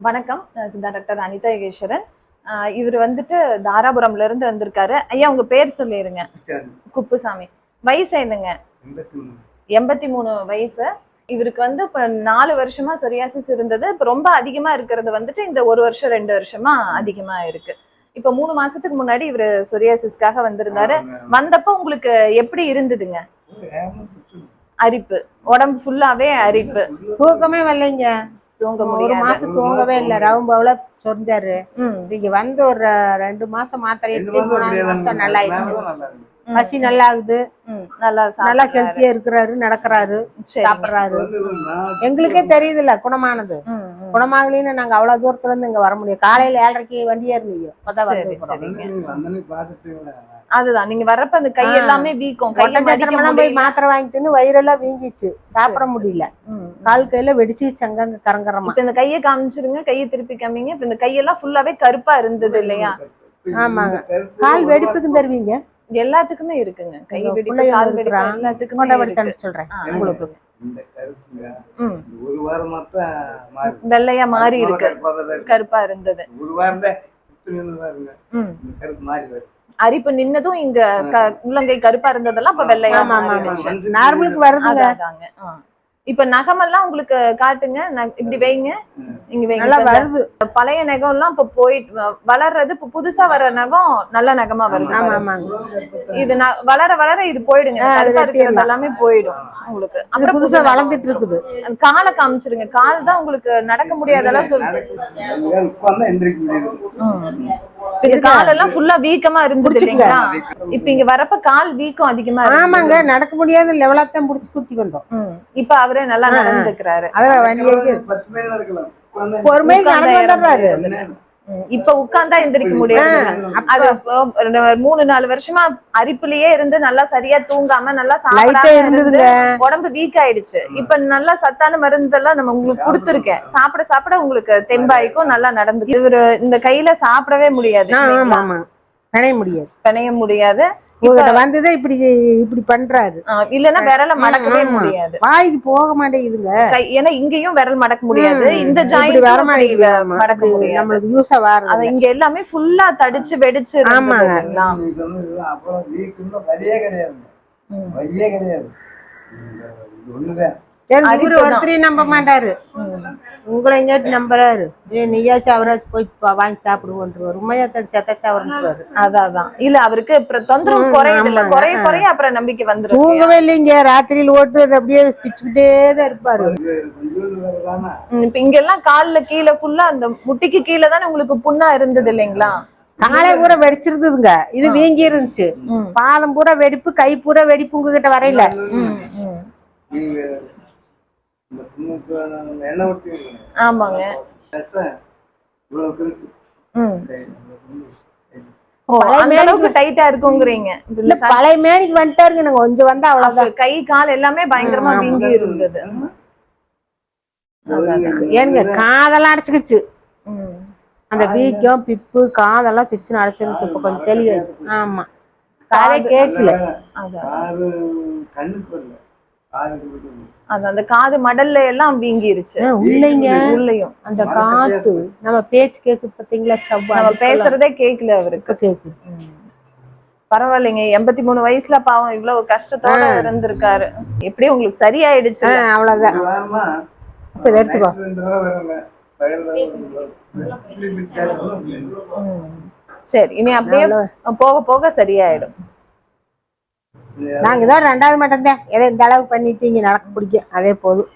வணக்கம். நான் சித்தா டாக்டர் அனிதா யோகேஸ்வரன். இவர் வந்துட்டு தாராபுரம்ல இருந்து வந்திருக்காரு. ஐயா உங்க பேர் சொல்லிருங்க. குப்புசாமி. வயசு என்னங்க? 83 வயசு. இவருக்கு வந்து இப்ப 4 வருஷமா சொரியாசிஸ் இருந்தது. இப்ப ரொம்ப அதிகமா இருக்கிறது வந்துட்டு இந்த 1 வருஷம் 2 வருஷமா அதிகமா இருக்கு. இப்ப 3 மாசத்துக்கு முன்னாடி இவரு சொரியாசிஸ்க்காக வந்திருந்தாரு. வந்தப்போ உங்களுக்கு எப்படி இருந்ததுங்க? அரிப்பு, உடம்பு ஃபுல்லாவே அரிப்பு, தூக்கமே வரலைங்க. தூங்க ஒரு முடியாது. மாசம் தூங்கவே இல்லை. ரவும்பவுல சொரிஞ்சாரு. இங்க வந்து ஒரு 2 மாசம் மாத்திரை எடுத்து 3ஆவது மாசம் நல்லா ஆயிடுச்சு. பசி நல்லா ஆகுது. நல்லா ஹெல்த்தியா இருக்கிறாரு, நடக்கிறாரு, சாப்பிடுறாரு. எங்களுக்கே தெரியுதுல்ல குணமானது. குணமாகலின்னு நாங்க அவ்வளவு தூரத்துல இருந்து இங்க வர முடியும். காலையில 7:30 வண்டியா இருந்தீங்க. அதுதான் நீங்க வர்றப்ப அந்த கை எல்லாமே வீக்கம், போய் மாத்திரை வாங்கி தின்னு வயிறெல்லாம் வீங்கிச்சு, சாப்பிட முடியல. கால் கையில வெடிச்சு சங்கங்க கரங்கரமா. இப்ப இந்த கையை காமிச்சிருங்க, கையை திருப்பி காமிங்க. இப்ப இந்த கையெல்லாம் ஃபுல்லாவே கருப்பா இருந்தது இல்லையா? ஆமாங்க. கால் வெடிப்புக்கு தருவீங்க? எல்லாத்துக்குமே இருக்குங்க. கை வெடிப்பு, கால் வெடிப்பு எல்லாத்துக்குமே சொல்றேன் உங்களுக்கு. ஒரு வாரம் மட்டும் வெள்ளையா மாறி இருக்கு, கருப்பா இருந்தது. ஒரு வாரம் கருப்பு மாறி வருது. அரிப்பு நின்னதும் இங்க உள்ளங்கை கருப்பா இருந்ததெல்லாம் இப்ப வெள்ளையா மாறிடுச்சு. நார்மலுக்கு வருதுங்க. இப்ப நகமெல்லாம் உங்களுக்கு காட்டுங்க. இப்படி வைங்க, இங்க வைங்க. வருது. பழைய நகம் எல்லாம் இப்ப போயிட்டு வளர்றது, இப்ப புதுசா வர நகம் நல்ல நகமா வருது. இது வளர வளர இது போயிடுங்க. கருப்பா இருக்கிறது எல்லாமே போயிடும் உங்களுக்கு. அப்புறம் புதுசா வளர்ந்துட்டு இருக்குது. காலை காமிச்சிருங்க. கால் தான் உங்களுக்கு நடக்க முடியாத அளவுக்கு. இந்த கால் எல்லாம் ஃபுல்லா வீக்கமா இருந்துச்சு இல்லைங்களா? இப்ப இங்க வரப்ப கால் வீக்கம் அதிகமா இருக்கு. ஆமாங்க, நடக்க முடியாத லெவலாத்தான் புடிச்சு குட்டி வந்தோம். இப்ப அவரே நல்லா நடந்துக்கிறாரு. பொறுமையா நடந்து வந்துடுறாரு. இப்ப உட்கார்ந்தா எந்திரிக்க முடியாது. அது 3-4 வருஷமா அரிப்புலயே இருந்து நல்லா சரியா தூங்காம நல்லா சாப்பிடாம இருந்து உடம்பு வீக் ஆயிடுச்சு. இப்ப நல்லா சத்தான மருந்தெல்லாம் நம்ம உங்களுக்கு கொடுத்துருக்கேன். சாப்பிட சாப்பிட உங்களுக்கு தெம்பாய்க்கும் நல்லா நடந்து. இவரு இந்த கையில சாப்பிடவே முடியாது, பிணைய முடியாது. வந்ததே இப்படி இப்படி பண்றாரு. இல்லன்னா விரல மடக்கவே முடியாது, வாய்க்கு போக மாட்டேங்குதுங்க. ஏன்னா இங்கேயும் விரல் மடக்க முடியாது, இந்த ஜாயிண்ட் வர மாட்டேங்குது, மடக்க முடியாது. நம்மளுக்கு யூஸா வர அது இங்க எல்லாமே ஃபுல்லா தடிச்சு வெடிச்சு. ஆமாங்க. ஒருத்தரையும் நம்ப மாட்டாரு. உங்களை எங்கேயாச்சும் நம்புறாரு. நீயாச்சும் அவராச்சும் போய் வாங்கி சாப்பிடுவோன்றாரு. உண்மையா சத்தாச்சு. அதான் இல்ல அவருக்கு தொந்தரவு குறையுது, குறைய குறைய அப்புறம் நம்பிக்கை வந்துடும். தூங்கவே இல்லைங்க. ராத்திரியில் ஓட்டு அப்படியே பிச்சுக்கிட்டே தான் இருப்பாரு. இப்ப இங்க எல்லாம் கால்ல கீழே ஃபுல்லா அந்த முட்டிக்கு கீழே தானே உங்களுக்கு புண்ணா இருந்தது இல்லைங்களா? காலை பூரா வெடிச்சிருந்ததுங்க. இது வீங்கி இருந்துச்சு. பாதம் பூரா வெடிப்பு, கை பூரா வெடிப்பு. உங்ககிட்ட வரையில ஆமாங்க. டைட்டா இருக்குங்கிறீங்க. பழைய மேனிக்கு வந்துட்டாருங்க. நாங்க கொஞ்சம் வந்தா அவ்வளவுதான். கை கால் எல்லாமே பயங்கரமா வீங்கி இருந்தது. ஏனுங்க காதெல்லாம் அடைச்சுக்கிச்சு. அந்த வீக்கம் பிப்பு காதெல்லாம் கிச்சுன்னு அடைச்சிருந்துச்சு. இப்ப கொஞ்சம் தெளிவாச்சு. ஆமா, காதே கேட்கல. அந்த காது மடல்ல எல்லாம் வீங்கிருச்சு. உள்ளயும் அந்த காத்து நம்ம பேச்சு கேக்குது பாத்தீங்களா? நம்ம பேசுறதே கேட்கல அவருக்கு. கேக்குது. பரவாயில்லைங்க. 83 வயசுல பாவம் இவ்வளவு கஷ்டத்தோட இருந்திருக்காரு. எப்படியும் உங்களுக்கு சரியாயிடுச்சு. அவ்வளவுதான். இப்ப இதை எடுத்துக்கோ. சரி, இனி அப்படியே போக போக சரியாயிடும். நாங்க இதோட 2வது மட்டும் தான். எதை இந்த அளவுக்கு பண்ணிட்டு இங்க நடக்க பிடிக்கும், அதே போதும்.